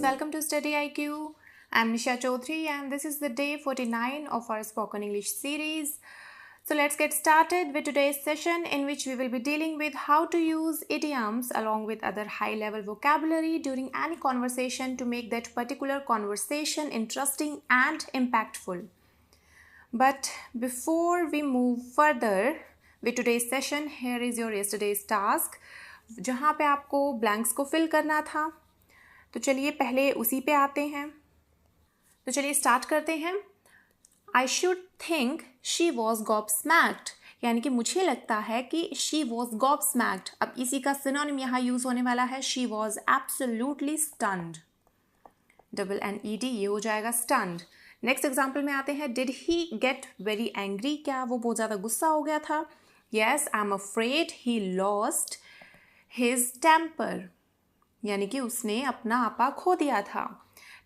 welcome to Study IQ. I'm Nisha Chaudhary and this is the day 49 of our spoken English series. So let's get started with today's session in which we will be dealing with how to use idioms along with other high-level vocabulary during any conversation to make that particular conversation interesting and impactful. But before we move further with today's session, here is your yesterday's task, जहाँ पे आपको blanks को fill करना था. तो चलिए पहले उसी पे आते हैं. तो चलिए स्टार्ट करते हैं. I should think she was gobsmacked. यानी कि मुझे लगता है कि she was gobsmacked. अब इसी का सिनोनिम यहाँ यूज होने वाला है she was absolutely stunned. Double NED ये हो जाएगा stunned. नेक्स्ट एग्जाम्पल में आते हैं. Did he get very angry? क्या वो बहुत ज़्यादा गुस्सा हो गया था? Yes, I'm afraid he lost his temper. यानी कि उसने अपना आपा खो दिया था.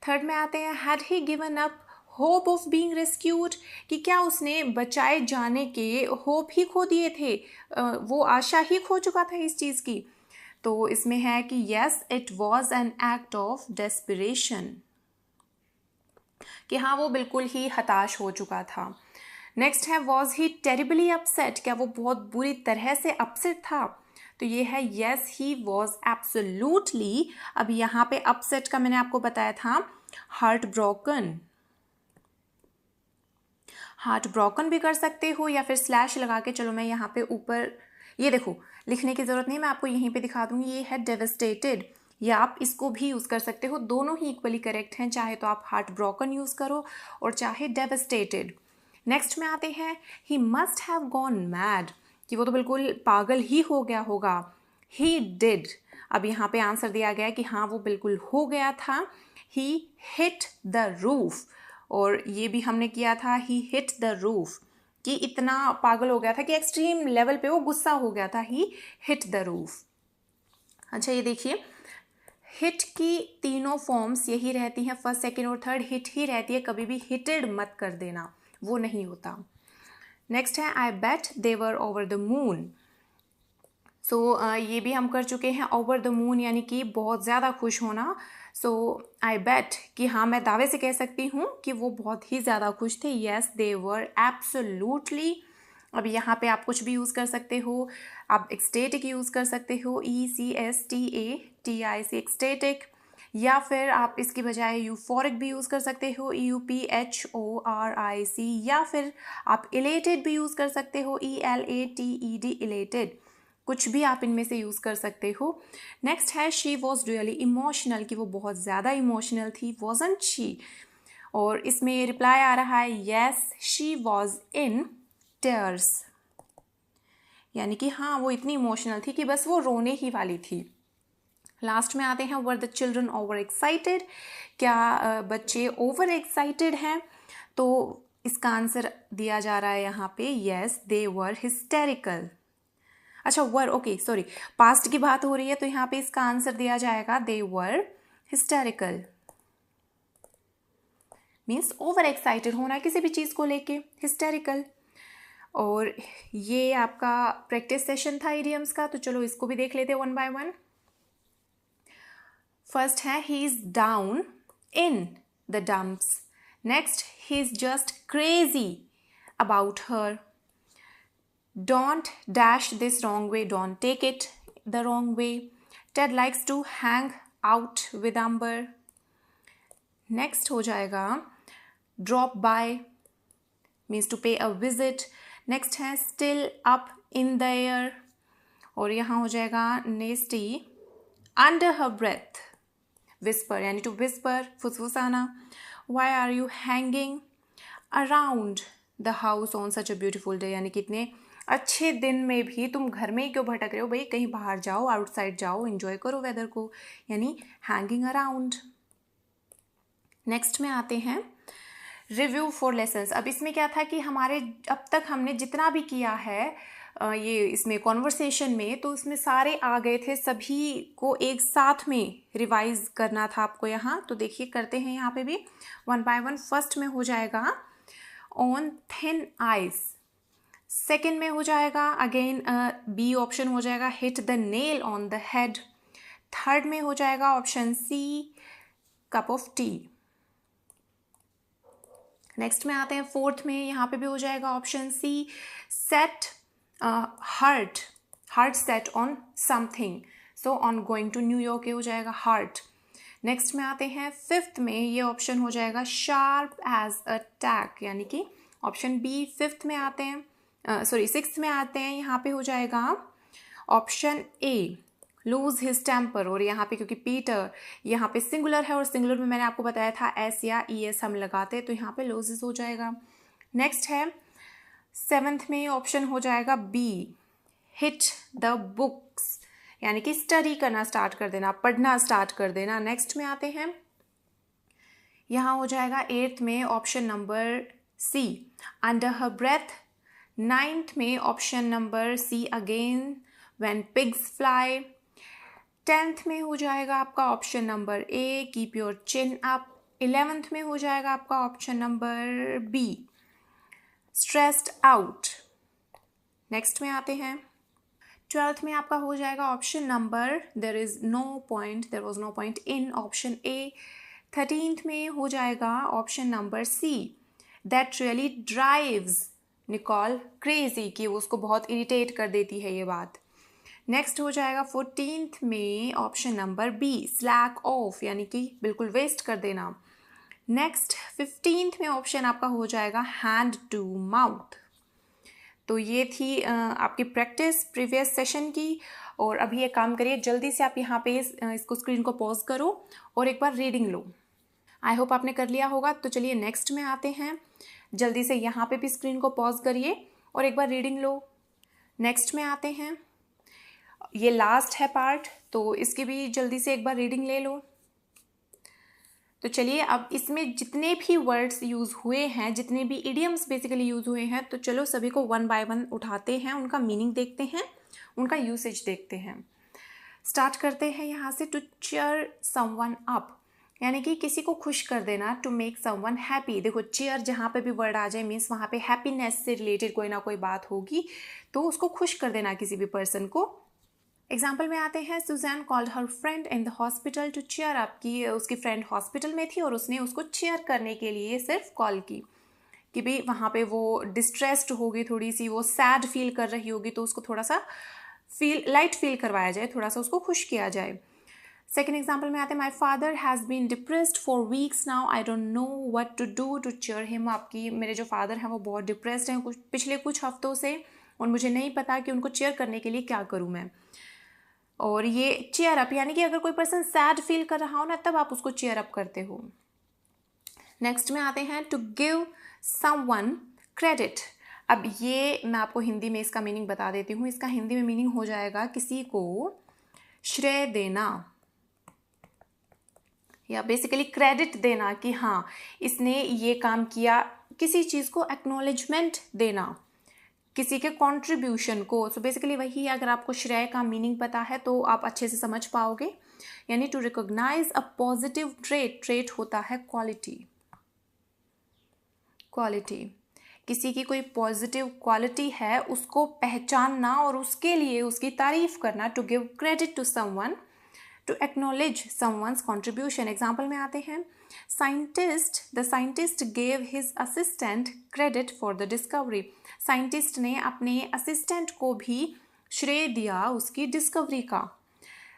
थर्ड में आते हैं. Had he given up hope of being rescued? कि क्या उसने बचाए जाने के होप ही खो दिए थे, वो आशा ही खो चुका था इस चीज़ की. तो इसमें है कि yes, it was an act of desperation. कि हाँ वो बिल्कुल ही हताश हो चुका था. नेक्स्ट है. Was he terribly upset? क्या वो बहुत बुरी तरह से अपसेट था? तो ये है yes, he was absolutely. अब यहाँ पे upset का मैंने आपको बताया था heartbroken. heartbroken भी कर सकते हो या फिर स्लैश लगा के. चलो मैं यहाँ पे ऊपर ये देखो लिखने की ज़रूरत नहीं, मैं आपको यहीं पे दिखा दूँगी. ये है devastated, या आप इसको भी यूज़ कर सकते हो. दोनों ही इक्वली करेक्ट हैं, चाहे तो आप heartbroken यूज़ करो और चाहे devastated. नेक्स्ट में आते हैं. He must have gone mad. कि वो तो बिल्कुल पागल ही हो गया होगा. He did. अब यहाँ पे आंसर दिया गया है कि हाँ वो बिल्कुल हो गया था. He hit the roof. और ये भी हमने किया था he hit the roof. कि इतना पागल हो गया था कि एक्सट्रीम लेवल पे वो गुस्सा हो गया था. He hit the roof. अच्छा ये देखिए, हिट की तीनों फॉर्म्स यही रहती हैं, फर्स्ट सेकेंड और थर्ड हिट ही रहती है. कभी भी हिटेड मत कर देना, वो नहीं होता. नेक्स्ट है. आई बेट दे वर ओवर द मून. सो ये भी हम कर चुके हैं. ओवर द मून यानी कि बहुत ज़्यादा खुश होना. सो आई बेट कि हाँ मैं दावे से कह सकती हूँ कि वो बहुत ही ज़्यादा खुश थे. Yes they were absolutely. अब यहाँ पे आप कुछ भी यूज़ कर सकते हो. आप एक्सटेटिक यूज़ कर सकते हो, ECSTATIC एक्सटेटिक, या फिर आप इसकी बजाय यूफोरिक भी यूज़ कर सकते हो, EUPHORIC, या फिर आप इलेटेड भी यूज़ कर सकते हो, ELATED इलेटेड. कुछ भी आप इनमें से यूज़ कर सकते हो. नेक्स्ट है. She was really emotional. कि वो बहुत ज़्यादा इमोशनल थी. Wasn't she. और इसमें रिप्लाई आ रहा है yes she was in tears. यानी कि हाँ वो इतनी इमोशनल थी कि बस वो रोने ही वाली थी. लास्ट में आते हैं. Were the children over excited. क्या बच्चे ओवर एक्साइटेड हैं? तो इसका आंसर दिया जा रहा है यहाँ पे येस दे वर हिस्टेरिकल. अच्छा वर, ओके सॉरी, पास्ट की बात हो रही है तो यहाँ पे इसका आंसर दिया जाएगा दे वर हिस्टेरिकल. मीन्स ओवर एक्साइटेड होना किसी भी चीज़ को लेके, हिस्टेरिकल. और ये आपका प्रैक्टिस सेशन था इडियम्स का. तो चलो इसको भी देख लेते हैं वन बाय वन. फर्स्ट है. He is down in the dumps. Next. He is just crazy about her. Don't dash this wrong way. Don't take it the wrong way. Ted likes to hang out with Amber. Next हो जाएगा drop by, means to pay a visit. Next है still up in the air. और यहाँ हो जाएगा nasty under her breath. Whisper यानी to whisper, फुसफुसाना. Why are you hanging around the house on such a beautiful day? यानी कितने अच्छे दिन में भी तुम घर में ही क्यों भटक रहे हो भाई, कहीं बाहर जाओ, आउटसाइड जाओ, एंजॉय करो वेदर को. यानी हैंगिंग अराउंड. नेक्स्ट में आते हैं. Review for lessons. अब इसमें क्या था कि हमारे अब तक हमने जितना भी किया है ये इसमें कॉन्वर्सेशन में, तो इसमें सारे आ गए थे, सभी को एक साथ में रिवाइज करना था आपको यहाँ. तो देखिए करते हैं यहाँ पे भी वन बाय वन. फर्स्ट में हो जाएगा ऑन थिन आइस. सेकेंड में हो जाएगा अगेन बी ऑप्शन हो जाएगा hit the nail on the head. Third में हो जाएगा option C cup of tea. Next में आते हैं फोर्थ में, यहाँ पे भी हो जाएगा option C, set heart set on something, so on going to New York, ये हो जाएगा हार्ट। नेक्स्ट में आते हैं फिफ्थ में, ये ऑप्शन हो जाएगा शार्प एज अ टैक, यानी कि ऑप्शन बी। फिफ्थ में आते हैं सिक्स्थ में आते हैं, यहाँ पे हो जाएगा option A, lose his temper. और यहाँ पे क्योंकि पीटर यहाँ पे सिंगुलर है और सिंगुलर में मैंने आपको बताया था एस या ई एस हम लगाते, तो यहाँ पे लूजेस हो जाएगा। नेक्स्ट है सेवन्थ में, ऑप्शन हो जाएगा बी, हिट द बुक्स, यानी कि स्टडी करना स्टार्ट कर देना, पढ़ना स्टार्ट कर देना। नेक्स्ट में आते हैं, यहाँ हो जाएगा एट्थ में option number C, under her breath. Ninth में option number C again, when pigs fly. 10th में हो जाएगा आपका option number A, keep your chin up. 11th में हो जाएगा आपका option number B, stressed out. Next में आते हैं 12th में आपका हो जाएगा option number there was no point in, option A. 13th में हो जाएगा option number C, that really drives Nicol crazy, कि उसको बहुत इरिटेट कर देती है ये बात। नेक्स्ट हो जाएगा 14th में option number B, slack off, यानी कि बिल्कुल वेस्ट कर देना। नेक्स्ट 15th में ऑप्शन आपका हो जाएगा हैंड टू माउथ। तो ये थी आपकी प्रैक्टिस प्रीवियस सेशन की। और अभी एक काम करिए, जल्दी से आप यहाँ पे इसको स्क्रीन को पॉज करो और एक बार रीडिंग लो। आई होप आपने कर लिया होगा। तो चलिए नेक्स्ट में आते हैं, जल्दी से यहाँ पे भी स्क्रीन को पॉज करिए और एक बार रीडिंग लो। नेक्स्ट में आते हैं, ये लास्ट है पार्ट, तो इसकी भी जल्दी से एक बार रीडिंग ले लो। तो चलिए अब इसमें जितने भी वर्ड्स यूज़ हुए हैं, जितने भी इडियम्स बेसिकली यूज़ हुए हैं, तो चलो सभी को वन बाय वन उठाते हैं, उनका मीनिंग देखते हैं, उनका यूसेज देखते हैं। स्टार्ट करते हैं यहाँ से, टू चीयर समवन अप, यानी कि किसी को खुश कर देना, टू मेक समवन हैप्पी। देखो चीयर जहाँ पे भी वर्ड आ जाए मीन्स वहाँ पे हैप्पीनेस से रिलेटेड कोई ना कोई बात होगी, तो उसको खुश कर देना किसी भी पर्सन को। एग्जाम्पल में आते हैं, Susan called her friend in the hospital to cheer up, की उसकी फ्रेंड हॉस्पिटल में थी और उसने उसको चीयर करने के लिए सिर्फ कॉल की कि भाई वहाँ पे वो डिस्ट्रेस्ड होगी, थोड़ी सी वो सैड फील कर रही होगी, तो उसको थोड़ा सा लाइट फील करवाया जाए, थोड़ा सा उसको खुश किया जाए। सेकेंड एग्जाम्पल में आते हैं, my father has been depressed for weeks now, I don't know what to do to cheer him. आपकी मेरे जो फादर हैं वो बहुत डिप्रेस्ड हैं पिछले कुछ हफ्तों से, और मुझे नहीं पता कि उनको चीयर करने के लिए क्या करूँ मैं। और ये चीयर अप, यानी कि अगर कोई पर्सन सैड फील कर रहा हो ना, तब आप उसको चीयर अप करते हो। नेक्स्ट में आते हैं, टू गिव समवन क्रेडिट। अब ये मैं आपको हिंदी में इसका मीनिंग बता देती हूँ। इसका हिंदी में मीनिंग हो जाएगा किसी को श्रेय देना, या बेसिकली क्रेडिट देना कि हाँ इसने ये काम किया, किसी चीज़ को एक्नॉलेजमेंट देना, किसी के कंट्रीब्यूशन को। सो बेसिकली वही, अगर आपको श्रेय का मीनिंग पता है तो आप अच्छे से समझ पाओगे। यानी to recognise a positive trait होता है क्वालिटी। किसी की कोई पॉजिटिव क्वालिटी है उसको पहचानना और उसके लिए उसकी तारीफ करना, to give credit to someone, to acknowledge someone's contribution. Example में आते हैं, the scientist gave his assistant credit for the discovery. Scientist ने अपने असिस्टेंट को भी श्रेय दिया उसकी डिस्कवरी का।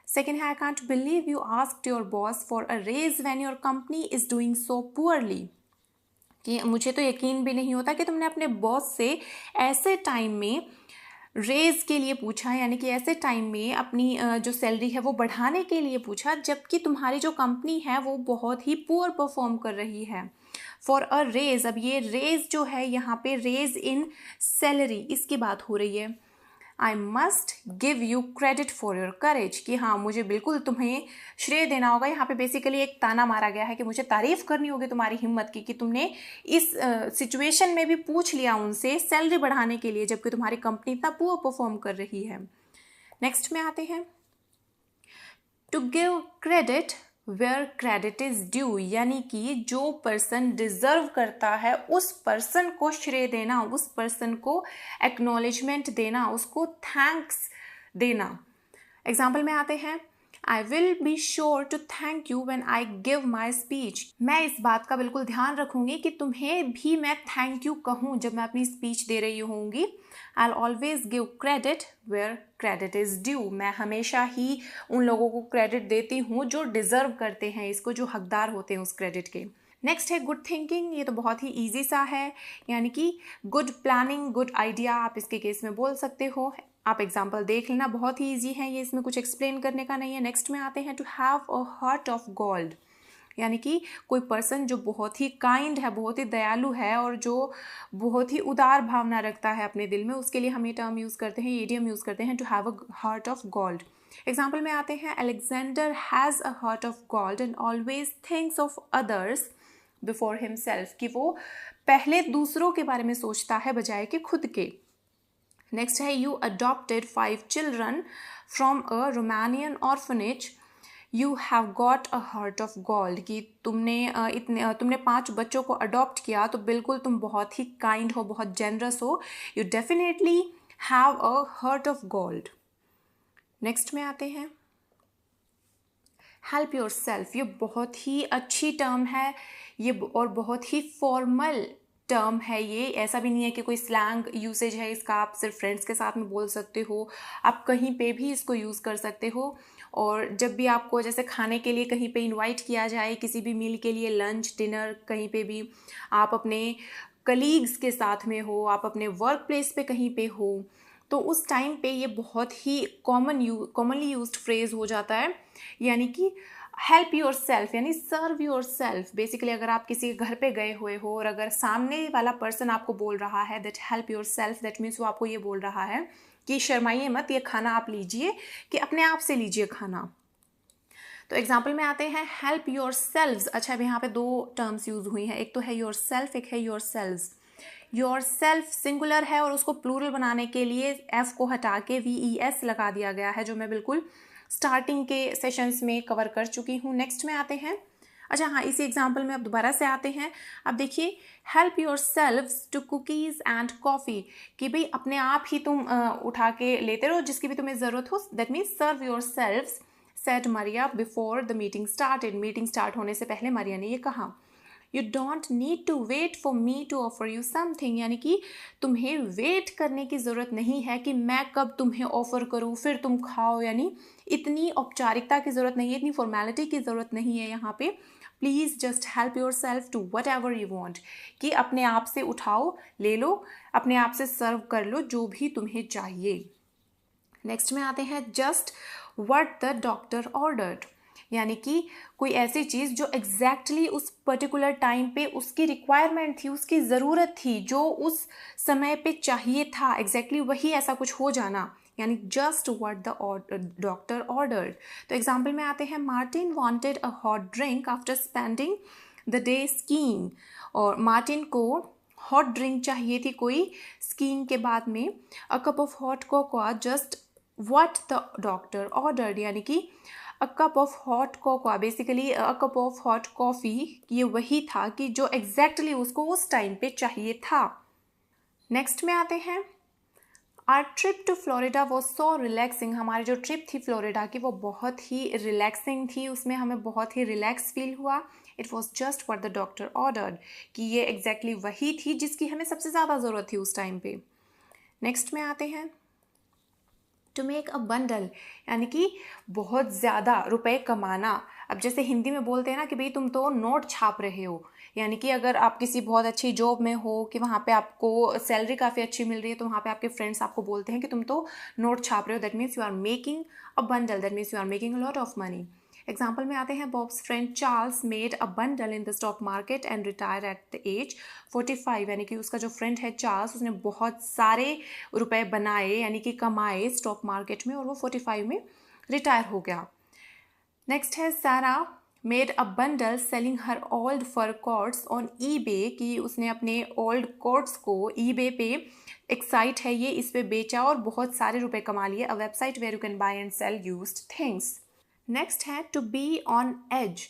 सेकेंड है, I can't believe you asked your boss for a raise when your company is doing so poorly. कि मुझे तो यकीन भी नहीं होता कि तुमने अपने बॉस से ऐसे टाइम में रेज के लिए पूछा, यानी कि ऐसे टाइम में अपनी जो सैलरी है वो बढ़ाने के लिए पूछा, जबकि तुम्हारी जो कंपनी है वो बहुत ही पुअर परफॉर्म कर रही है। फॉर अ रेज, अब ये रेज जो है यहाँ पे रेज इन सैलरी, इसकी बात हो रही है। I must give you credit for your करेज, कि हाँ मुझे बिल्कुल तुम्हें श्रेय देना होगा। यहाँ पे बेसिकली एक ताना मारा गया है कि मुझे तारीफ करनी होगी तुम्हारी हिम्मत की, कि तुमने इस सिचुएशन में भी पूछ लिया उनसे सैलरी बढ़ाने के लिए, जबकि तुम्हारी कंपनी इतना पुअर परफॉर्म कर रही है। नेक्स्ट में आते हैं, to give credit where credit is due, यानी कि जो पर्सन डिजर्व करता है उस पर्सन को श्रेय देना, उस पर्सन को एक्नॉलेजमेंट देना, उसको थैंक्स देना। एग्जाम्पल में आते हैं, I will be sure to thank you when I give my speech. मैं इस बात का बिल्कुल ध्यान रखूंगी कि तुम्हें भी मैं थैंक यू कहूँ जब मैं अपनी स्पीच दे रही होंगी। I always give credit where credit is due. मैं हमेशा ही उन लोगों को क्रेडिट देती हूँ जो डिज़र्व करते हैं इसको, जो हकदार होते हैं उस क्रेडिट के। नेक्स्ट है गुड थिंकिंग। ये तो बहुत ही ईजी सा है, यानी कि गुड प्लानिंग, गुड आइडिया आप इसके केस में बोल सकते हो। आप एग्जाम्पल देख लेना, बहुत ही ईजी है ये, इसमें कुछ एक्सप्लेन करने का नहीं है। नेक्स्ट में आते हैं to have a heart of gold, यानी कि कोई पर्सन जो बहुत ही काइंड है, बहुत ही दयालु है और जो बहुत ही उदार भावना रखता है अपने दिल में, उसके लिए हम ये टर्म यूज़ करते हैं, इडियम यूज़ करते हैं to have a heart of gold. Example में आते हैं Alexander has a heart of gold and always thinks of others before himself, कि वो पहले दूसरों के बारे में सोचता है बजाय कि खुद के। नेक्स्ट है you adopted 5 children from a Romanian orphanage, you have got a heart of gold, कि तुमने 5 बच्चों को अडॉप्ट किया तो बिल्कुल तुम बहुत ही काइंड हो, बहुत जेनरस हो। You definitely have a heart of gold. Next में आते हैं हेल्प योर सेल्फ। ये बहुत ही अच्छी टर्म है ये, और बहुत ही फॉर्मल टर्म है ये। ऐसा भी नहीं है कि कोई स्लैंग यूसेज है इसका, आप सिर्फ फ्रेंड्स के साथ में बोल सकते हो, आप कहीं पे भी इसको यूज़ कर सकते हो। और जब भी आपको जैसे खाने के लिए कहीं पे इनवाइट किया जाए, किसी भी मील के लिए, लंच डिनर, कहीं पे भी आप अपने कलीग्स के साथ में हो, आप अपने वर्क प्लेस पे कहीं पे हो, तो उस टाइम पे ये बहुत ही कॉमनली यूज्ड फ्रेज हो जाता है, यानी कि हेल्प योर सेल्फ, यानी सर्व योर सेल्फ। बेसिकली अगर आप किसी के घर पे गए हुए हो और अगर सामने वाला पर्सन आपको बोल रहा है that help your self, that means वो आपको ये बोल रहा है कि शर्माइए मत, ये खाना आप लीजिए, कि अपने आप से लीजिए खाना। तो एग्जाम्पल में आते हैं हेल्प योर सेल्व्स। अच्छा, अब यहाँ पे 2 टर्म्स यूज हुई हैं, एक तो है योर सेल्फ, एक है your selves. Your self singular है और उसको प्लूरल बनाने के लिए एफ को हटा के VES लगा दिया गया है, जो मैं बिल्कुल स्टार्टिंग के सेशंस में कवर कर चुकी हूँ। नेक्स्ट में आते हैं, अच्छा हाँ, इसी एग्जाम्पल में अब दोबारा से आते हैं। अब देखिए help yourselves to cookies and coffee, कि भाई अपने आप ही तुम उठा के लेते रहो जिसकी भी तुम्हें ज़रूरत हो। That means serve yourselves said Maria before the meeting started. Meeting start होने से पहले मारिया ने ये कहा। You don't need to wait for me to offer you something, यानी कि तुम्हें वेट करने की ज़रूरत नहीं है कि मैं कब तुम्हें ऑफर करूँ फिर तुम खाओ, यानी इतनी औपचारिकता की ज़रूरत नहीं है, इतनी फॉर्मेलिटी की ज़रूरत नहीं है यहाँ पे। Please just help yourself to whatever you want, कि अपने आप से उठाओ, ले लो, अपने आप से सर्व कर लो जो भी तुम्हें चाहिए। नेक्स्ट में आते हैं just what the doctor ordered, यानी कि कोई ऐसी चीज़ जो एग्जैक्टली उस पर्टिकुलर टाइम पे उसकी रिक्वायरमेंट थी, उसकी ज़रूरत थी, जो उस समय पे चाहिए था, एग्जैक्टली वही ऐसा कुछ हो जाना, यानी just what the doctor ordered. तो एग्जाम्पल में आते हैं Martin wanted a hot drink after spending the day skiing, और मार्टिन को हॉट ड्रिंक चाहिए थी कोई स्कीइंग के बाद में। A cup of hot cocoa just what the doctor ordered, यानी कि a cup of hot cocoa, basically a cup of hot coffee, ये वही था कि जो एग्जैक्टली उसको उस टाइम पे चाहिए था। नेक्स्ट में आते हैं our trip to Florida was so relaxing. हमारी जो ट्रिप थी फ्लोरिडा की वो बहुत ही रिलैक्सिंग थी, उसमें हमें बहुत ही रिलैक्स फील हुआ। It was just what the doctor ordered, कि ये एग्जैक्टली वही थी जिसकी हमें सबसे ज़्यादा ज़रूरत थी उस टाइम पे। नेक्स्ट में आते हैं टू मेक अ बंडल, यानी कि बहुत ज़्यादा रुपए कमाना। अब जैसे हिंदी में बोलते हैं ना कि भाई तुम तो नोट छाप रहे हो, यानी कि अगर आप किसी बहुत अच्छी जॉब में हो कि वहाँ पे आपको सैलरी काफ़ी अच्छी मिल रही है, तो वहाँ पे आपके फ्रेंड्स आपको बोलते हैं कि तुम तो नोट छाप रहे हो, that means you are making a bundle, that means you are making a lot of money. Example में आते हैं Bob's friend Charles made a bundle in the stock market and retire at the age 45, यानी कि उसका जो friend है Charles, उसने बहुत सारे रुपए बनाए, यानी कि कमाए स्टॉक मार्केट में, और वो 45 में रिटायर हो गया। नेक्स्ट है Sarah made a bundle selling her old fur coats on eBay, कि उसने अपने ओल्ड कोट्स को ईबे पे, एक साइट है ये, इस पे बेचा और बहुत सारे रुपए कमा लिए। A website where you can buy and sell used things. Next है टू बी ऑन एज,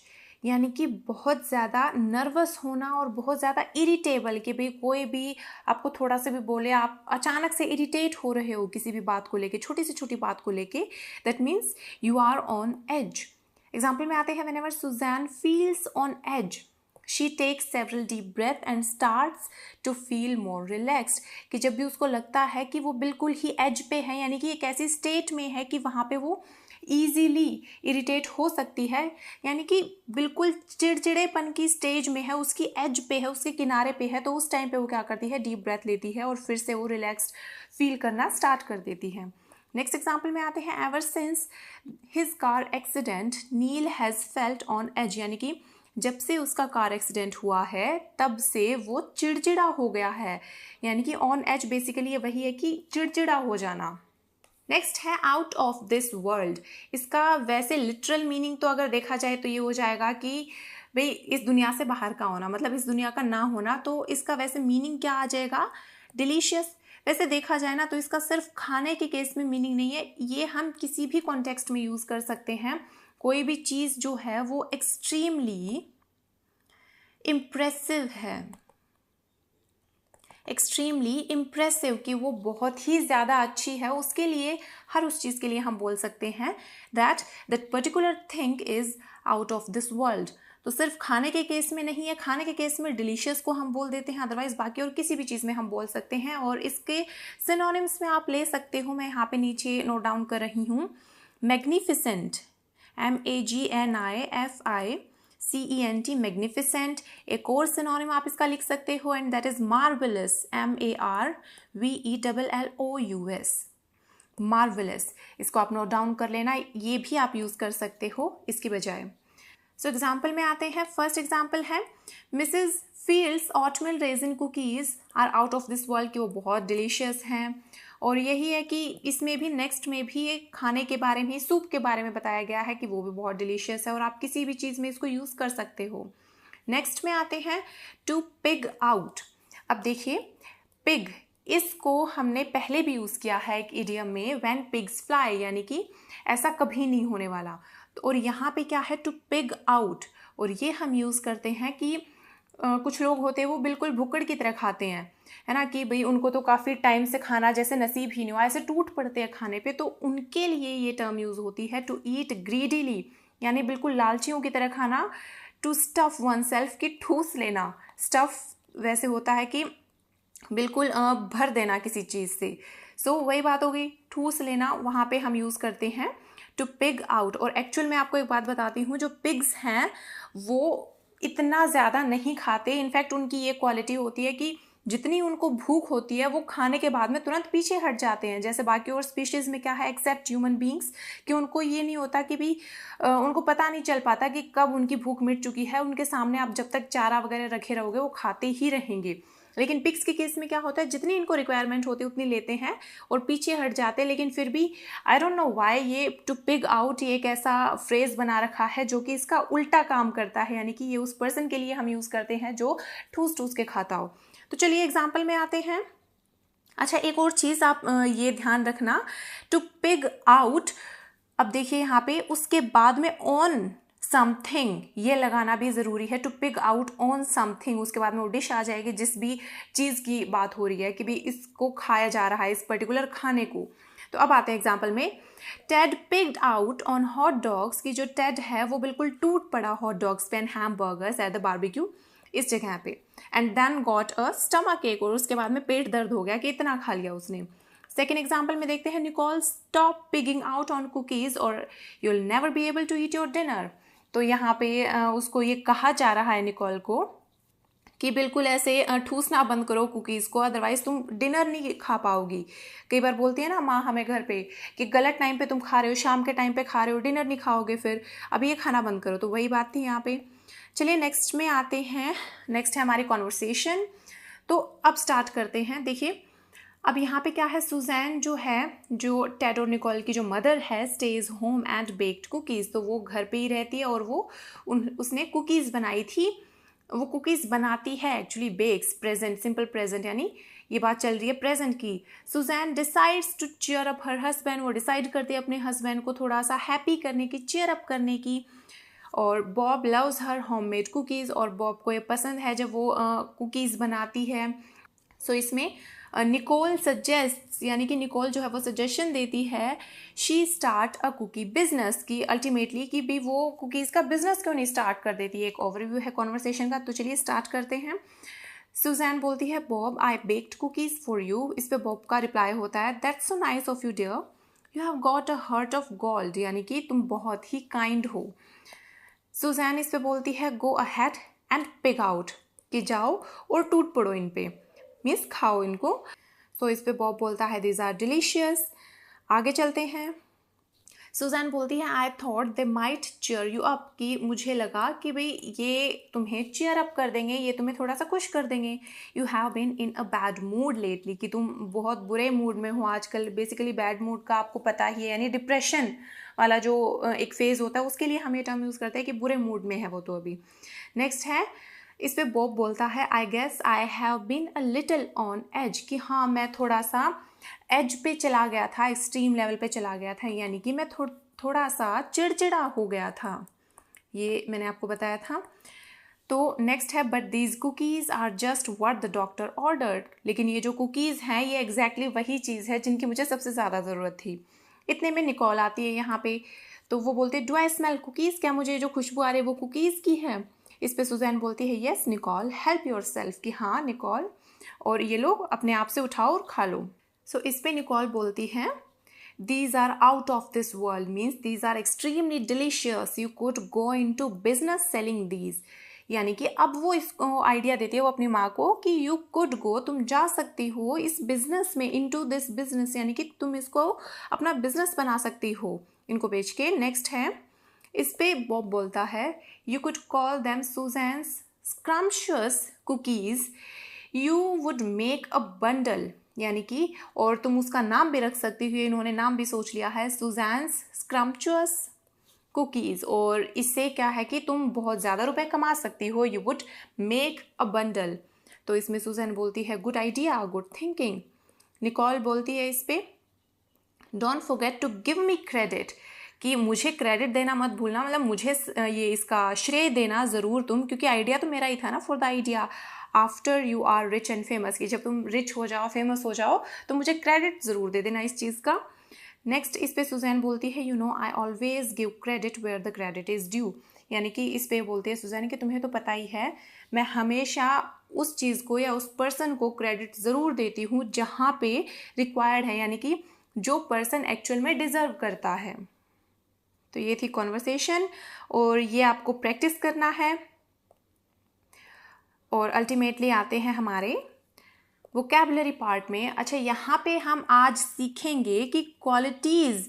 यानी कि बहुत ज़्यादा नर्वस होना और बहुत ज़्यादा इरिटेबल, कि भाई कोई भी आपको थोड़ा सा भी बोले, आप अचानक से इरिटेट हो रहे हो किसी भी बात को लेके, छोटी से छोटी बात को लेके, that means you are on edge. Example में आते हैं, whenever Susan feels on edge she takes several deep breath and starts to feel more relaxed, कि जब भी उसको लगता है कि वो बिल्कुल ही एज पे है, यानी कि एक ऐसी स्टेट में है कि वहाँ पे वो ईजीली इरिटेट हो सकती है, यानी कि बिल्कुल चिड़चिड़ेपन की स्टेज में है, उसकी एज पे है, उसके किनारे पे है, तो उस टाइम पे वो क्या करती है, डीप ब्रेथ लेती है और फिर से वो रिलैक्स्ड फील करना स्टार्ट कर देती है। नेक्स्ट एग्जाम्पल में आते हैं, ever since his car accident Neil has felt on edge, यानी कि जब से उसका कार एक्सीडेंट हुआ है तब से वो चिड़चिड़ा हो गया है, यानी कि ऑन एज बेसिकली वही है कि चिड़चिड़ा हो जाना। नेक्स्ट है आउट ऑफ दिस वर्ल्ड। इसका वैसे लिटरल मीनिंग तो अगर देखा जाए तो ये हो जाएगा कि भाई इस दुनिया से बाहर का होना, मतलब इस दुनिया का ना होना। तो इसका वैसे मीनिंग क्या आ जाएगा, डिलीशियस। वैसे देखा जाए ना तो इसका सिर्फ खाने के केस में मीनिंग नहीं है, ये हम किसी भी कॉन्टेक्स्ट में यूज़ कर सकते हैं। कोई भी चीज़ जो है वो एक्सट्रीमली इम्प्रेसिव है, एक्सट्रीमली इम्प्रेसिव, कि वो बहुत ही ज़्यादा अच्छी है, उसके लिए हर उस चीज़ के लिए हम बोल सकते हैं that particular thing is out of this world. तो सिर्फ खाने के केस में नहीं है, खाने के केस में डिलीशियस को हम बोल देते हैं, अदरवाइज बाकी और किसी भी चीज़ में हम बोल सकते हैं। और इसके सिनोनिम्स में आप ले सकते हो, मैं यहाँ पे नीचे नोट डाउन कर रही हूँ। Magnificent, MAGNIFICENT, magnificent. एक और सिनोनिम आप इसका लिख सकते हो, and that is marvellous, MARVELLOUS, marvellous. इसको आप नोट डाउन कर लेना, ये भी आप यूज़ कर सकते हो इसकी बजाय। सो एग्जाम्पल में आते हैं, फर्स्ट एग्जाम्पल है, Mrs Fields oatmeal raisin cookies are out of this world, कि वो बहुत डिलीशियस हैं। और यही है कि इसमें भी नेक्स्ट में भी एक खाने के बारे में, सूप के बारे में बताया गया है कि वो भी बहुत डिलीशियस है, और आप किसी भी चीज़ में इसको यूज़ कर सकते हो। नेक्स्ट में आते हैं, टू पिग आउट। अब देखिए, पिग, इसको हमने पहले भी यूज़ किया है एक इडियम में, व्हेन पिग्स फ्लाई, यानी कि ऐसा कभी नहीं होने वाला। और यहाँ पे क्या है, टू पिग आउट, और ये हम यूज़ करते हैं कि कुछ लोग होते हैं वो बिल्कुल भुक्कड़ की तरह खाते हैं, है ना, कि भाई उनको तो काफ़ी टाइम से खाना जैसे नसीब ही नहीं हुआ, ऐसे टूट पड़ते हैं खाने पे, तो उनके लिए ये टर्म यूज़ होती है, टू ईट ग्रीडीली, यानी बिल्कुल लालचियों की तरह खाना। टू स्टफ वन सेल्फ, की ठूस लेना। स्टफ वैसे होता है कि बिल्कुल भर देना किसी चीज़ से, सो वही बात हो गई, ठूस लेना, वहाँ पे हम यूज़ करते हैं टू पिग आउट। और एक्चुअल में आपको एक बात बताती हूँ, जो पिग्स हैं वो इतना ज़्यादा नहीं खाते, इनफैक्ट उनकी ये क्वालिटी होती है कि जितनी उनको भूख होती है वो खाने के बाद में तुरंत पीछे हट जाते हैं। जैसे बाकी और स्पीशीज़ में क्या है, एक्सेप्ट ह्यूमन बींग्स, कि उनको ये नहीं होता कि भी उनको पता नहीं चल पाता कि कब उनकी भूख मिट चुकी है, उनके सामने आप जब तक चारा वगैरह रखे रहोगे वो खाते ही रहेंगे। लेकिन पिग्स के केस में क्या होता है, जितनी इनको रिक्वायरमेंट होती है उतनी लेते हैं और पीछे हट जाते हैं। लेकिन फिर भी आई डोंट नो व्हाई ये टू पिग आउट ये एक ऐसा फ्रेज बना रखा है जो कि इसका उल्टा काम करता है, यानी कि ये उस पर्सन के लिए हम यूज़ करते हैं जो ठूस ठूस के खाता हो। तो चलिए एग्जाम्पल में आते हैं। अच्छा, एक और चीज़ आप ये ध्यान रखना, टू पिग आउट, अब देखिए यहाँ पे उसके बाद में ऑन समथिंग ये लगाना भी ज़रूरी है। To pig out on something, उसके बाद में वो डिश आ जाएगी जिस भी चीज़ की बात हो रही है कि भी इसको खाया जा रहा है, इस पर्टिकुलर खाने को। तो अब आते हैं एग्जाम्पल में, Ted pigged out on hot dogs, की जो टेड है वो बिल्कुल टूट पड़ा हॉट डॉग्स पे and hamburgers at the barbecue, इस जगह पे, and then got a stomach ache, और उसके बाद में पेट दर्द हो गया कि इतना खा लिया उसने। सेकेंड एग्जाम्पल में देखते हैं, Nicole stop pigging out on cookies और you will never be able to eat your dinner. तो यहाँ पे उसको ये कहा जा रहा है निकोल को कि बिल्कुल ऐसे ठूसना बंद करो कुकीज़ को, अदरवाइज़ तुम डिनर नहीं खा पाओगी। कई बार बोलती है ना माँ हमें घर पे कि गलत टाइम पे तुम खा रहे हो, शाम के टाइम पे खा रहे हो, डिनर नहीं खाओगे, फिर अब ये खाना बंद करो। तो वही बात थी यहाँ पे। चलिए नेक्स्ट में आते हैं, नेक्स्ट है हमारी कॉन्वर्सेशन। तो अब स्टार्ट करते हैं। देखिए अब यहाँ पे क्या है, सुजैन जो है, जो टेड और निकोल की जो मदर है, stage home and baked cookies, तो वो घर पे ही रहती है और वो उसने कुकीज़ बनाई थी। वो कुकीज़ बनाती है actually, bakes, present, simple present, यानी ये बात चल रही है प्रेजेंट की। Susan decides to cheer up her husband, वो डिसाइड करती है अपने हस्बैंड को थोड़ा सा हैप्पी करने की, चीयर अप करने की। और Bob loves her homemade cookies, और बॉब को ये पसंद है जब वो कुकीज़ बनाती है। सो इसमें निकोल सजेस्ट, यानी कि निकोल जो है वो सजेशन देती है she start a cookie business, की अल्टीमेटली कि भी वो कुकीज़ का बिजनेस क्यों नहीं स्टार्ट कर देती है। एक ओवरव्यू है कॉन्वर्सेशन का, तो चलिए स्टार्ट करते हैं। सुजैन बोलती है Bob I baked cookies for you. इस पे बॉब का रिप्लाई होता है that's so nice of you dear, you have got a heart of gold, यानी कि तुम बहुत ही काइंड हो। सुजैन इस पे बोलती है go ahead and pick out, कि जाओ और टूट पड़ो इन पे, मीन्स खाओ इनको। सो इस पे बॉब बोलता है दीज आर डिलीशियस। आगे चलते हैं। सुजैन बोलती है I thought they might cheer you up, कि मुझे लगा कि भाई ये तुम्हें चीयर अप कर देंगे, ये तुम्हें थोड़ा सा खुश कर देंगे। You have been in a bad mood lately, कि तुम बहुत बुरे मूड में हो आजकल। बेसिकली बैड मूड का आपको पता ही है, यानी डिप्रेशन वाला जो एक फेज़ होता है, उसके लिए हम ये टर्म यूज़ करते हैं कि बुरे मूड में है वो तो अभी। नेक्स्ट है, इस पे बॉब बोलता है I guess I have been a little on edge, कि हाँ मैं थोड़ा सा एज पे चला गया था, एक्सट्रीम लेवल पे चला गया था, यानी कि मैं थोड़ा सा चिड़चिड़ा हो गया था, ये मैंने आपको बताया था। तो नेक्स्ट है but these cookies are just what the doctor ordered, लेकिन ये जो कुकीज़ हैं ये एग्जैक्टली वही चीज़ है जिनकी मुझे सबसे ज़्यादा ज़रूरत थी। इतने में निकॉल आती है यहाँ पे, तो वो बोलते डू आई स्मेल कुकीज़, क्या मुझे जो खुशबू आ रही है वो कुकीज़ की है। इस पे सुजैन बोलती है yes Nicole help your self, कि हाँ निकॉल, और ये लो अपने आप से उठाओ और खा लो। सो इस पे निकॉल बोलती है these are out of this world, means these are extremely delicious, you could go into business selling these, यानी कि अब वो इसको आइडिया देती है वो अपनी माँ को कि यू कुड गो, तुम जा सकती हो इस बिजनेस में, इनटू दिस बिजनेस, यानी कि तुम इसको अपना बिजनेस बना सकती हो इनको बेच के। नेक्स्ट है, इस पे बॉब बोलता है you could call them Suzanne's scrumptious cookies, you would make a bundle, यानी कि और तुम उसका नाम भी रख सकती हो, इन्होंने नाम भी सोच लिया है सुजैन्स स्क्रम्पचुअस कुकीज़, और इससे क्या है कि तुम बहुत ज़्यादा रुपए कमा सकती हो, you would make a bundle. तो इसमें सुजैन बोलती है good idea good thinking. Nicole बोलती है इस पे don't forget to give me credit, कि मुझे क्रेडिट देना मत भूलना, मतलब मुझे ये इसका श्रेय देना ज़रूर तुम, क्योंकि आइडिया तो मेरा ही था ना, for the idea after you are rich and famous, कि जब तुम रिच हो जाओ फेमस हो जाओ तो मुझे क्रेडिट ज़रूर दे देना इस चीज़ का। नेक्स्ट इस पे सुजैन बोलती है you know I always give credit where the credit is due, यानी कि इस पे बोलती है सुजैन कि तुम्हें तो पता ही है मैं हमेशा उस चीज़ को या उस पर्सन को क्रेडिट ज़रूर देती हूँ जहाँ पे रिक्वायर्ड है, यानी कि जो पर्सन एक्चुअल में डिज़र्व करता है। तो ये थी कॉन्वर्सेशन, और ये आपको प्रैक्टिस करना है। और अल्टीमेटली आते हैं हमारे वोकैबुलरी पार्ट में। अच्छा, यहाँ पे हम आज सीखेंगे कि क्वालिटीज़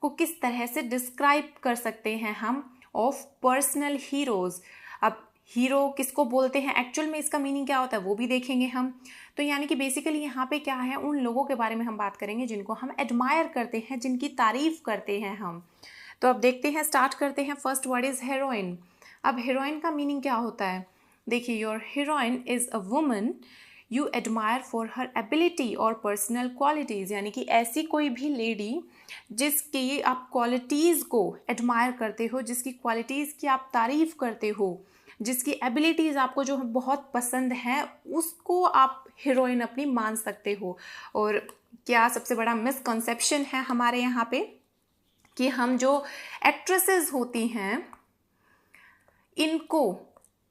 को किस तरह से डिस्क्राइब कर सकते हैं हम ऑफ पर्सनल हीरोज़। अब हीरो किसको बोलते हैं, एक्चुअल में इसका मीनिंग क्या होता है वो भी देखेंगे हम। तो यानी कि बेसिकली यहाँ पे क्या है, उन लोगों के बारे में हम बात करेंगे जिनको हम एडमायर करते हैं, जिनकी तारीफ़ करते हैं हम। तो अब देखते हैं, स्टार्ट करते हैं। First word is heroine. अब हीरोइन का मीनिंग क्या होता है, देखिए your heroine is a woman you admire for her ability और पर्सनल क्वालिटीज़, यानी कि ऐसी कोई भी लेडी जिसकी आप क्वालिटीज़ को एडमायर करते हो, जिसकी क्वालिटीज़ की आप तारीफ़ करते हो, जिसकी एबिलिटीज़ आपको जो बहुत पसंद हैं, उसको आप हीरोइन अपनी मान सकते हो। और क्या सबसे बड़ा मिसकंसेप्शन है हमारे यहाँ पे कि हम जो एक्ट्रेसेस होती हैं इनको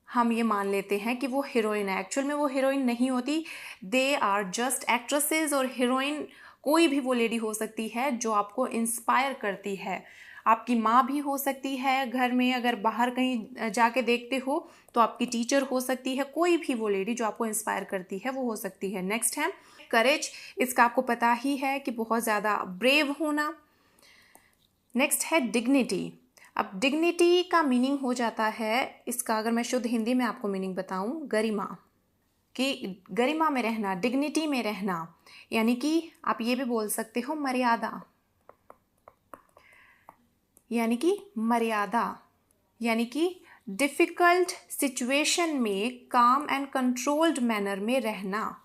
हम ये मान लेते हैं कि वो हीरोइन है, एक्चुअल में वो हीरोइन नहीं होती, दे आर जस्ट एक्ट्रेसेस। और हीरोइन कोई भी वो लेडी हो सकती है जो आपको इंस्पायर करती है, आपकी माँ भी हो सकती है, घर में अगर बाहर कहीं जाके देखते हो तो आपकी टीचर हो सकती है, कोई भी वो लेडी जो आपको इंस्पायर करती है वो हो सकती है। नेक्स्ट है करेज, इसका आपको पता ही है कि बहुत ज़्यादा ब्रेव होना। नेक्स्ट है डिग्निटी। अब डिग्निटी का मीनिंग हो जाता है, इसका अगर मैं शुद्ध हिंदी में आपको मीनिंग बताऊं, गरिमा, कि गरिमा में रहना, डिग्निटी में रहना, यानी कि आप ये भी बोल सकते हो मर्यादा, यानी कि मर्यादा, यानी कि डिफ़िकल्ट सिचुएशन में काम एंड कंट्रोल्ड मैनर में रहना।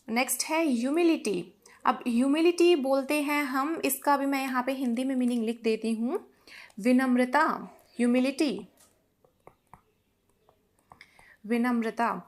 नेक्स्ट है ह्यूमिलिटी। अब ह्यूमिलिटी बोलते हैं हम, इसका भी मैं यहाँ पे हिंदी में मीनिंग लिख देती हूँ, विनम्रता, ह्यूमिलिटी, विनम्रता,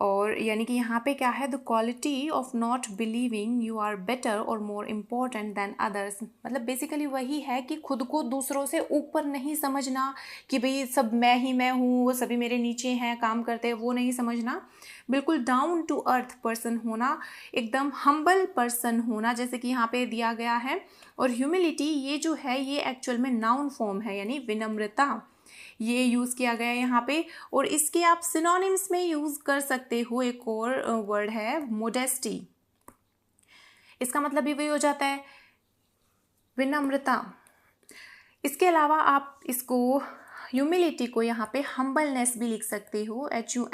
और यानी कि यहाँ पे क्या है, the quality of not believing you are better or more important than others. मतलब बेसिकली वही है कि खुद को दूसरों से ऊपर नहीं समझना कि भाई सब मैं ही मैं हूँ, वो सभी मेरे नीचे हैं काम करते हैं, वो नहीं समझना। बिल्कुल डाउन टू अर्थ पर्सन होना, एकदम हम्बल पर्सन होना, जैसे कि यहाँ पे दिया गया है। और ह्यूमिलिटी ये जो है ये एक्चुअल में नाउन फॉर्म है, यानी विनम्रता, ये यूज़ किया गया है यहाँ पे। और इसके आप सिनोनिम्स में यूज़ कर सकते हो। एक और वर्ड है मोडेस्टी, इसका मतलब भी वही हो जाता है विनम्रता। इसके अलावा आप इसको ह्यूमिलिटी को यहाँ पे हम्बलनेस भी लिख सकते हो, HUMBLENESS,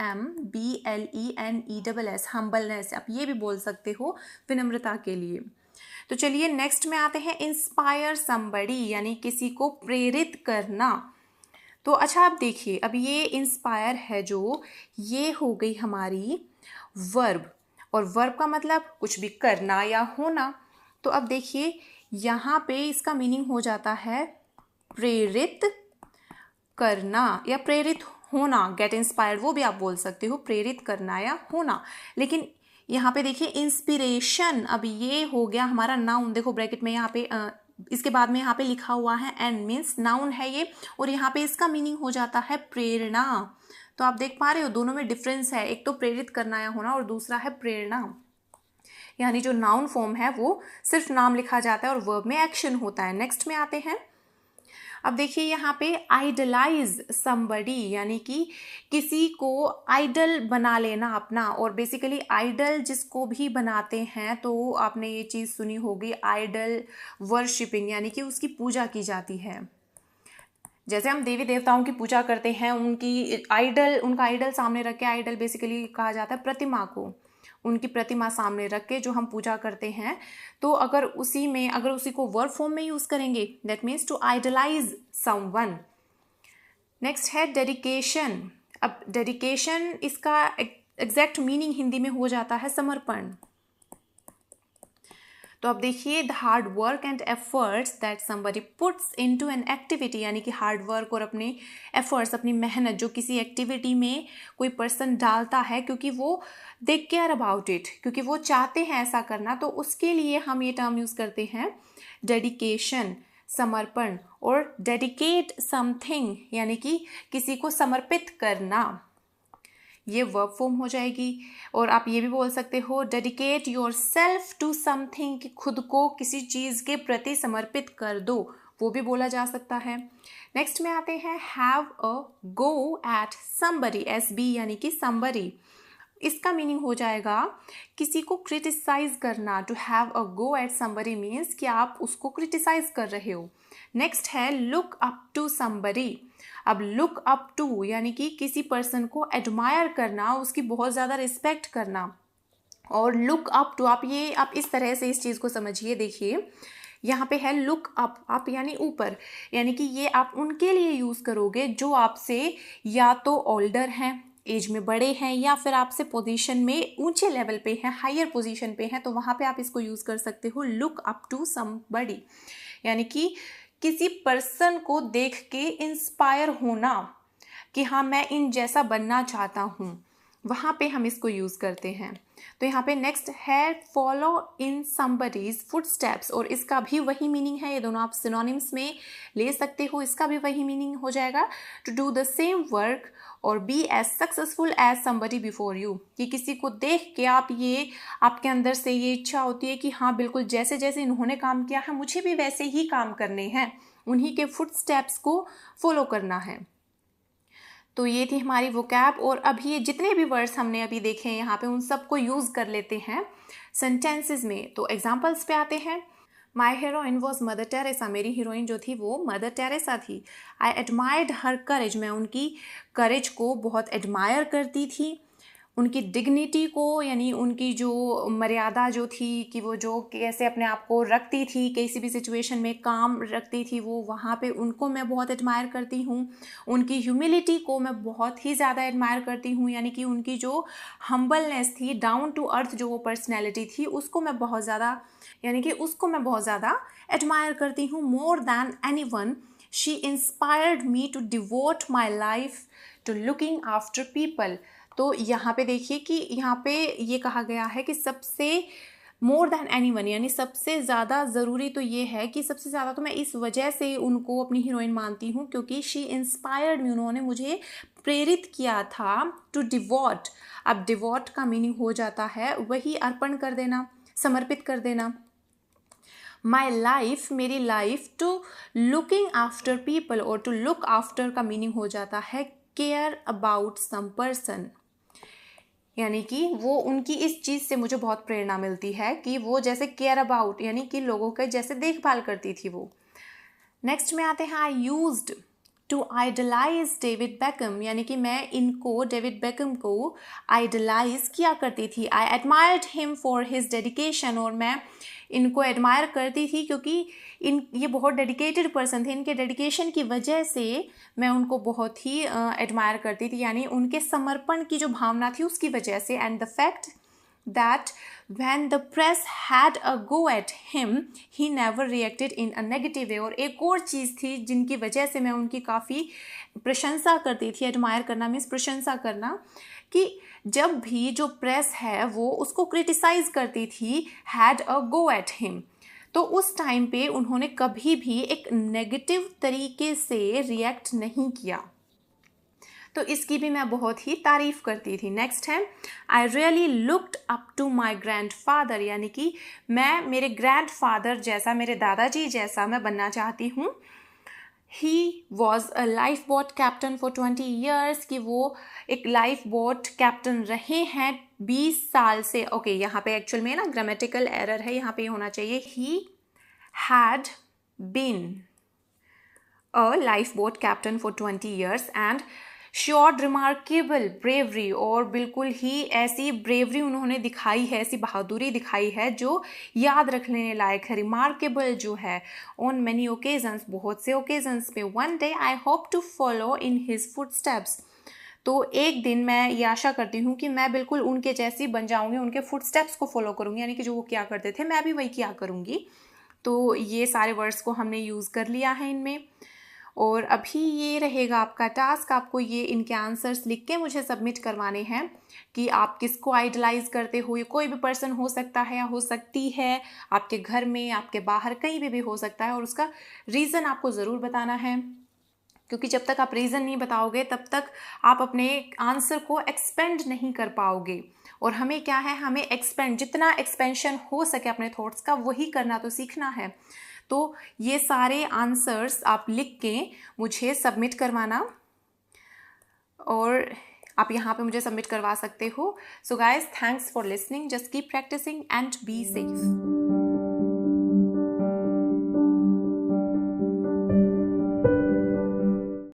हम्बलनेस आप ये भी बोल सकते हो विनम्रता के लिए। तो चलिए नेक्स्ट में आते हैं, इंस्पायर समबडी, यानी किसी को प्रेरित करना। तो अच्छा आप देखिए, अब ये इंस्पायर है जो, ये हो गई हमारी वर्ब, और वर्ब का मतलब कुछ भी करना या होना। तो अब देखिए यहाँ पे इसका मीनिंग हो जाता है प्रेरित करना या प्रेरित होना, गेट इंस्पायर्ड वो भी आप बोल सकते हो, प्रेरित करना या होना। लेकिन यहाँ पे देखिए इंस्पिरेशन, अब ये हो गया हमारा नाउन, देखो ब्रैकेट में यहाँ पे इसके बाद में यहाँ पे लिखा हुआ है एंड, मीन्स नाउन है ये, और यहाँ पे इसका मीनिंग हो जाता है प्रेरणा। तो आप देख पा रहे हो दोनों में डिफरेंस है, एक तो प्रेरित करना या होना और दूसरा है प्रेरणा। यानी जो नाउन फॉर्म है वो सिर्फ नाम लिखा जाता है और वर्ब में एक्शन होता है। नेक्स्ट में आते हैं, अब देखिए यहाँ पे आइडलाइज समबडी, यानी कि किसी को आइडल बना लेना अपना। और बेसिकली आइडल जिसको भी बनाते हैं तो आपने ये चीज़ सुनी होगी, आइडल वर्शिपिंग, यानी कि उसकी पूजा की जाती है। जैसे हम देवी देवताओं की पूजा करते हैं, उनका आइडल सामने रख के, आइडल बेसिकली कहा जाता है प्रतिमा को, उनकी प्रतिमा सामने रख के जो हम पूजा करते हैं। तो अगर उसी को वर्ब फॉर्म में यूज करेंगे, that means to idealise someone. Next है डेडिकेशन। अब डेडिकेशन, इसका एग्जैक्ट मीनिंग हिंदी में हो जाता है समर्पण। तो अब देखिए, the hard work and efforts that somebody puts into an activity, यानी कि हार्ड वर्क और अपने एफर्ट्स, अपनी मेहनत जो किसी एक्टिविटी में कोई पर्सन डालता है, क्योंकि वो दे केयर अबाउट इट, क्योंकि वो चाहते हैं ऐसा करना, तो उसके लिए हम ये टर्म यूज़ करते हैं डेडिकेशन, समर्पण। और डेडिकेट समथिंग, यानी कि किसी को समर्पित करना, ये वर्ब फॉर्म हो जाएगी। और आप ये भी बोल सकते हो dedicate yourself to something, कि खुद को किसी चीज़ के प्रति समर्पित कर दो, वो भी बोला जा सकता है। नेक्स्ट में आते हैं, have a go at somebody, SB यानी कि समबडी। इसका मीनिंग हो जाएगा किसी को क्रिटिसाइज करना। To have a go at somebody means कि आप उसको क्रिटिसाइज कर रहे हो। नेक्स्ट है लुक अप टू समबडी। अब लुक अप टू यानी कि किसी पर्सन को एडमायर करना, उसकी बहुत ज़्यादा रिस्पेक्ट करना। और लुक अप टू, आप इस तरह से इस चीज़ को समझिए। देखिए यहाँ पे है लुक अप, अप यानी ऊपर, यानी कि ये आप उनके लिए यूज़ करोगे जो आपसे या तो ओल्डर हैं, एज में बड़े हैं, या फिर आपसे पोजीशन में ऊंचे लेवल पे हैं, हायर पोजीशन पे हैं, तो वहाँ पे आप इसको यूज़ कर सकते हो लुक अप टू समबडी। यानी कि किसी पर्सन को देख के इंस्पायर होना कि हाँ मैं इन जैसा बनना चाहता हूँ, वहाँ पे हम इसको यूज़ करते हैं। तो यहाँ पे नेक्स्ट है फॉलो इन समबडीज फुटस्टेप्स, और इसका भी वही मीनिंग है, ये दोनों आप सिनोनिम्स में ले सकते हो। इसका भी वही मीनिंग हो जाएगा to do the same work और be as successful as somebody before you, कि किसी को देख के आपके अंदर से ये इच्छा होती है कि हाँ बिल्कुल जैसे जैसे इन्होंने काम किया है मुझे भी वैसे ही काम करने हैं, उन्हीं के फुटस्टेप्स को फॉलो करना है। तो ये थी हमारी वोकैब, और अभी ये जितने भी वर्ड्स हमने अभी देखे हैं यहाँ पे उन सबको यूज़ कर लेते हैं सेंटेंसेस में। तो एग्जांपल्स पे आते हैं। माई हीरोइन वॉज मदर टेरेसा, मेरी हीरोइन जो थी वो मदर टेरेसा थी। आई एडमायर्ड हर करेज, मैं उनकी करेज को बहुत एडमायर करती थी। उनकी डिग्निटी को, यानी उनकी जो मर्यादा जो थी कि वो जो कैसे अपने आप को रखती थी, किसी भी सिचुएशन में काम रखती थी, वो वहाँ पे उनको मैं बहुत एडमायर करती हूँ। उनकी ह्यूमिलिटी को मैं बहुत ही ज़्यादा एडमायर करती हूँ, यानी कि उनकी जो हम्बलनेस थी, डाउन टू अर्थ जो वो पर्सनैलिटी थी, उसको मैं बहुत ज़्यादा एडमायर करती हूँ। More than anyone, she inspired me to devote my life to looking after people. तो यहाँ पे देखिए कि यहाँ पे ये कहा गया है कि सबसे मोर देन एनीवन, यानी सबसे ज़्यादा ज़रूरी तो ये है कि सबसे ज़्यादा तो मैं इस वजह से उनको अपनी हीरोइन मानती हूँ क्योंकि शी इंस्पायर्ड मी, उन्होंने मुझे प्रेरित किया था टू डिवोट। अब डिवोट का मीनिंग हो जाता है वही अर्पण कर देना, समर्पित कर देना। माई लाइफ, मेरी life, to looking after people, और टू लुक आफ्टर का मीनिंग हो जाता है केयर अबाउट सम पर्सन, यानी कि वो उनकी इस चीज़ से मुझे बहुत प्रेरणा मिलती है कि वो जैसे केयर अबाउट यानी कि लोगों के जैसे देखभाल करती थी वो। नेक्स्ट में आते हैं I used to idealise David Beckham, यानी कि मैं इनको डेविड बेकम को आइडलाइज किया करती थी। I admired him for his dedication, और मैं इनको एडमायर करती थी क्योंकि ये बहुत डेडिकेटेड पर्सन थे, इनके डेडिकेशन की वजह से मैं उनको बहुत ही एडमायर करती थी, यानी उनके समर्पण की जो भावना थी उसकी वजह से। And the fact that when the press had a go at him he never reacted in a negative way। और एक और चीज़ थी जिनकी वजह से मैं उनकी काफ़ी प्रशंसा करती थी, एडमायर करना मीन्स प्रशंसा करना, कि जब भी जो प्रेस है वो उसको क्रिटिसाइज करती थी had a go at him, तो उस टाइम पे उन्होंने कभी भी एक नेगेटिव तरीके से रिएक्ट नहीं किया, तो इसकी भी मैं बहुत ही तारीफ करती थी। नेक्स्ट है I really looked up to my grandfather, यानी कि मैं मेरे ग्रैंड फादर जैसा, मेरे दादाजी जैसा मैं बनना चाहती हूँ। He was a lifeboat captain for 20 years, कि वो एक लाइफ बोट कैप्टन रहे हैं 20 साल से। ओके, यहाँ पे एक्चुअल में ना ग्रामेटिकल एरर है, यहाँ पे होना चाहिए ही had been a lifeboat captain for 20 years and showed remarkable bravery, और बिल्कुल ही ऐसी ब्रेवरी उन्होंने दिखाई है, ऐसी बहादुरी दिखाई है जो याद रखने लायक है। रिमार्केबल जो है ऑन मैनी ओकेजन्स, बहुत से ओकेजन्स पे। One day I hope to follow in his footsteps, तो एक दिन मैं ये आशा करती हूँ कि मैं बिल्कुल उनके जैसी बन जाऊँगी, उनके फुटस्टेप्स को फॉलो करूँगी, यानी कि जो वो क्या करते थे मैं भी वही क्या करूँगी। तो ये सारे वर्ड्स को हमने यूज़ कर लिया है इनमें। और अभी ये रहेगा आपका टास्क, आपको ये इनके आंसर्स लिख के मुझे सबमिट करवाने हैं कि आप किसको आइडलाइज करते हो। ये कोई भी पर्सन हो सकता है या हो सकती है, आपके घर में, आपके बाहर, कहीं भी हो सकता है, और उसका रीज़न आपको ज़रूर बताना है, क्योंकि जब तक आप रीज़न नहीं बताओगे तब तक आप अपने आंसर को एक्सपेंड नहीं कर पाओगे। और हमें क्या है, हमें एक्सपेंड, जितना एक्सपेंशन हो सके अपने थॉट्स का वही करना तो सीखना है। तो ये सारे आंसर्स आप लिख के मुझे सबमिट करवाना, और आप यहाँ पे मुझे सबमिट करवा सकते हो। So guys, thanks for listening, just keep practising and be safe.